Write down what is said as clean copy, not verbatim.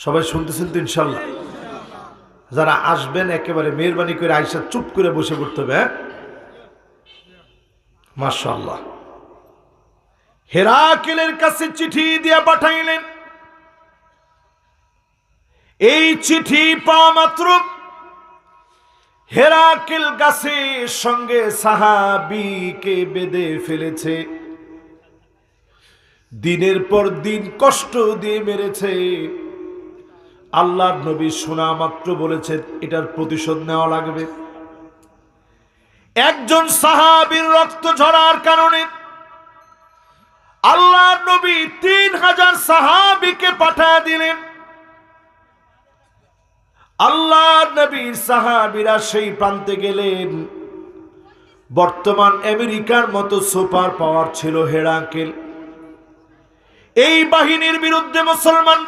সবাই শুনতেছেন তো ইনশাল্লাহ? যারা আসবেন একেবারে মেহরবানি করে আয়েশা চুপ করে বসে পড়তে হবে। মাশাআল্লাহ। হেরাকেলের কাছে চিঠি দিয়ে পাঠাইলেন। এই চিঠি পাওয়া মাত্র হেরাকেল গাছের সঙ্গে সাহাবীকে বেঁধে ফেলেছে, দিনের পর দিন কষ্ট দিয়ে মেরেছে। আল্লাহর নবী শোনা মাত্র বলেছেন এটার প্রতিশোধ নেওয়া লাগবে। একজন সাহাবীর রক্ত ঝরার কারণে আল্লাহর নবী 3000 সাহাবীকে পাঠিয়ে দিলেন। আল্লাহর নবীর সাহাবীরা সেই প্রান্তে গেলেন। বর্তমান আমেরিকার মতো সুপার পাওয়ার ছিল হেরাকেল। এই বাহিনীর বিরুদ্ধে মুসলমানরা